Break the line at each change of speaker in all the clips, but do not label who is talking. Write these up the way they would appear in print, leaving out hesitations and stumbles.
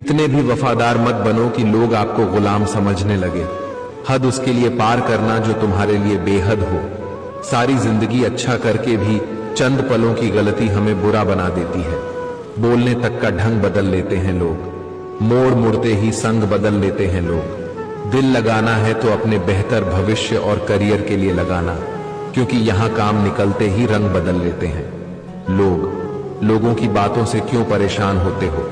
इतने भी वफादार मत बनो कि लोग आपको गुलाम समझने लगे। हद उसके लिए पार करना जो तुम्हारे लिए बेहद हो। सारी जिंदगी अच्छा करके भी चंद पलों की गलती हमें बुरा बना देती है। बोलने तक का ढंग बदल लेते हैं लोग, मोड़ मुड़ते ही संग बदल लेते हैं लोग। दिल लगाना है तो अपने बेहतर भविष्य और करियर के लिए लगाना, क्योंकि यहां काम निकलते ही रंग बदल लेते हैं लोगों की बातों से क्यों परेशान होते हो?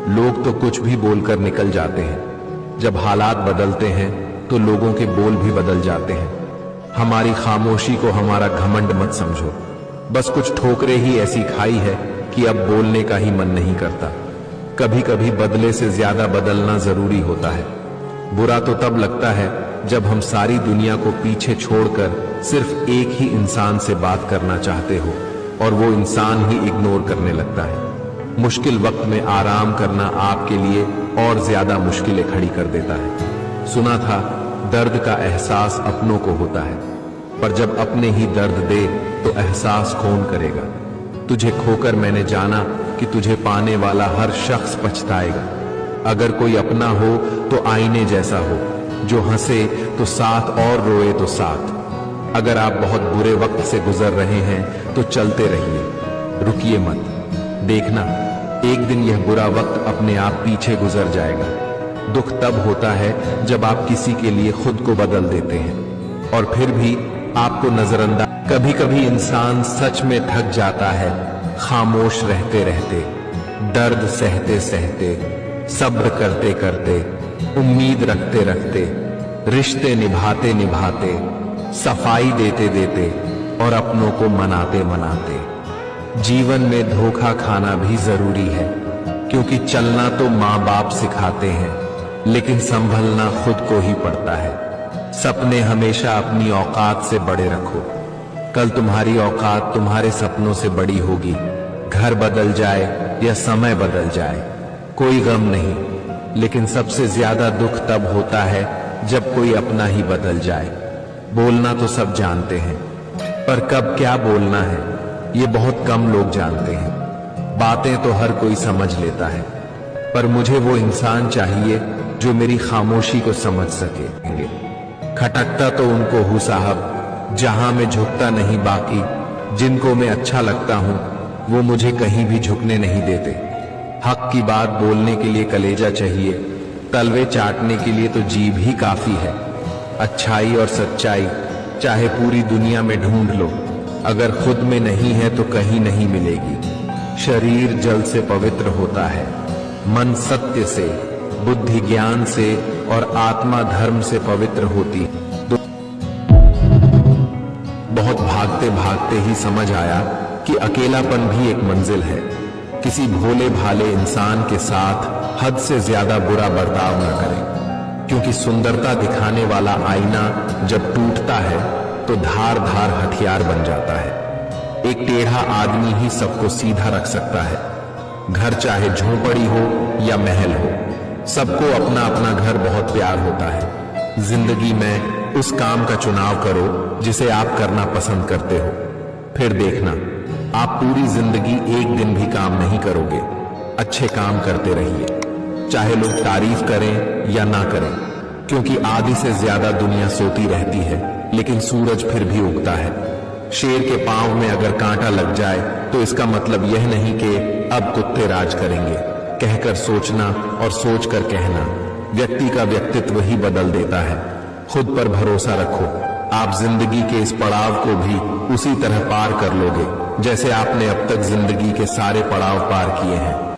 लोग तो कुछ भी बोलकर निकल जाते हैं। जब हालात बदलते हैं तो लोगों के बोल भी बदल जाते हैं। हमारी खामोशी को हमारा घमंड मत समझो। बस कुछ ठोकरें ही ऐसी खाई है कि अब बोलने का ही मन नहीं करता। कभी कभी बदले से ज्यादा बदलना जरूरी होता है। बुरा तो तब लगता है जब हम सारी दुनिया को पीछे छोड़कर सिर्फ एक ही इंसान से बात करना चाहते हो और वो इंसान ही इग्नोर करने लगता है। मुश्किल वक्त में आराम करना आपके लिए और ज्यादा मुश्किलें खड़ी कर देता है। सुना था दर्द का एहसास अपनों को होता है, पर जब अपने ही दर्द दे तो एहसास कौन करेगा? तुझे खोकर मैंने जाना कि तुझे पाने वाला हर शख्स पछताएगा। अगर कोई अपना हो तो आईने जैसा हो, जो हंसे तो साथ और रोए तो साथ। अगर आप बहुत बुरे वक्त से गुजर रहे हैं तो चलते रहिए, रुकिए मत। देखना एक दिन यह बुरा वक्त अपने आप पीछे गुजर जाएगा। दुख तब होता है जब आप किसी के लिए खुद को बदल देते हैं और फिर भी आपको नजरअंदाज। कभी कभी इंसान सच में थक जाता है, खामोश रहते रहते, दर्द सहते सहते, सब्र करते करते, उम्मीद रखते रखते, रिश्ते निभाते निभाते, सफाई देते देते और अपनों को मनाते मनाते। जीवन में धोखा खाना भी जरूरी है, क्योंकि चलना तो माँ बाप सिखाते हैं, लेकिन संभलना खुद को ही पड़ता है। सपने हमेशा अपनी औकात से बड़े रखो। कल तुम्हारी औकात तुम्हारे सपनों से बड़ी होगी। घर बदल जाए या समय बदल जाए कोई गम नहीं, लेकिन सबसे ज्यादा दुख तब होता है जब कोई अपना ही बदल जाए। बोलना तो सब जानते हैं, पर कब क्या बोलना है ये बहुत कम लोग जानते हैं। बातें तो हर कोई समझ लेता है, पर मुझे वो इंसान चाहिए जो मेरी खामोशी को समझ सके। खटकता तो उनको हूं साहब, जहां मैं झुकता नहीं। बाकी जिनको मैं अच्छा लगता हूं वो मुझे कहीं भी झुकने नहीं देते। हक की बात बोलने के लिए कलेजा चाहिए, तलवे चाटने के लिए तो जीभ ही काफी है। अच्छाई और सच्चाई चाहे पूरी दुनिया में ढूंढ लो, अगर खुद में नहीं है तो कहीं नहीं मिलेगी। शरीर जल से पवित्र होता है, मन सत्य से, बुद्धि ज्ञान से और आत्मा धर्म से पवित्र होती है। बहुत भागते भागते ही समझ आया कि अकेलापन भी एक मंजिल है। किसी भोले भाले इंसान के साथ हद से ज्यादा बुरा बर्ताव न करें, क्योंकि सुंदरता दिखाने वाला आईना जब टूटता है तो धार धार हथियार बन जाता है। एक टेढ़ा आदमी ही सबको सीधा रख सकता है। घर चाहे झोपड़ी हो या महल हो, सबको अपना अपना घर बहुत प्यार होता है। जिंदगी में उस काम का चुनाव करो जिसे आप करना पसंद करते हो, फिर देखना आप पूरी जिंदगी एक दिन भी काम नहीं करोगे। अच्छे काम करते रहिए, चाहे लोग तारीफ करें या ना करें, क्योंकि आधी से ज्यादा दुनिया सोती रहती है, लेकिन सूरज फिर भी उगता है। शेर के पांव में अगर कांटा लग जाए तो इसका मतलब यह नहीं कि अब कुत्ते राज करेंगे। कहकर सोचना और सोचकर कहना व्यक्ति का व्यक्तित्व ही बदल देता है। खुद पर भरोसा रखो, आप जिंदगी के इस पड़ाव को भी उसी तरह पार कर लोगे जैसे आपने अब तक जिंदगी के सारे पड़ाव पार किए हैं।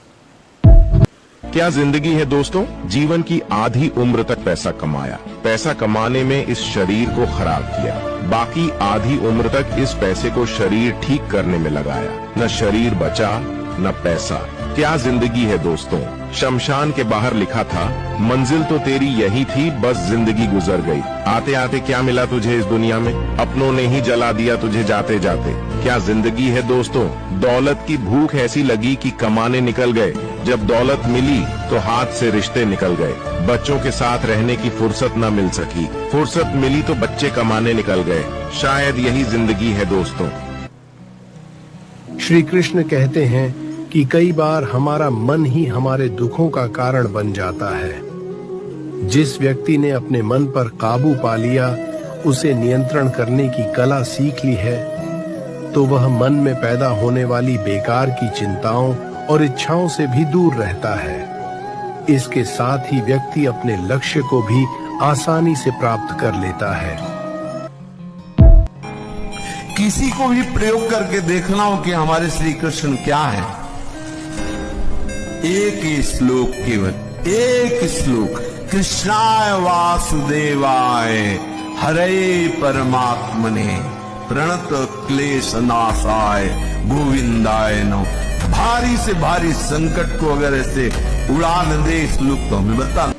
क्या जिंदगी है दोस्तों? जीवन की आधी उम्र तक पैसा कमाया, पैसा कमाने में इस शरीर को खराब किया, बाकी आधी उम्र तक इस पैसे को शरीर ठीक करने में लगाया। न शरीर बचा न पैसा। क्या जिंदगी है दोस्तों? शमशान के बाहर लिखा था, मंजिल तो तेरी यही थी, बस जिंदगी गुजर गई। आते आते क्या मिला तुझे इस दुनिया में? अपनों ने ही जला दिया तुझे जाते जाते। क्या जिंदगी है दोस्तों? दौलत की भूख ऐसी लगी कि कमाने निकल गए। जब दौलत मिली तो हाथ से रिश्ते निकल गए। बच्चों के साथ रहने की फुर्सत न मिल सकी, फुर्सत मिली तो बच्चे कमाने निकल गए। शायद यही जिंदगी है दोस्तों।
श्री कृष्ण कहते हैं कि कई बार हमारा मन ही हमारे दुखों का कारण बन जाता है। जिस व्यक्ति ने अपने मन पर काबू पा लिया, उसे नियंत्रण करने की कला सीख ली है, तो वह मन में पैदा होने वाली बेकार की चिंताओं और इच्छाओं से भी दूर रहता है। इसके साथ ही व्यक्ति अपने लक्ष्य को भी आसानी से प्राप्त कर लेता है।
किसी को भी प्रयोग करके देखना हो कि हमारे श्री कृष्ण क्या है, एक ही श्लोक, केवल एक श्लोक, कृष्णाय वासुदेवाय हरे परमात्मने प्रणत क्लेश नाशाय गोविंदाय नमः। भारी से भारी संकट को अगर ऐसे उड़ा न दे श्लोक तो हमें बता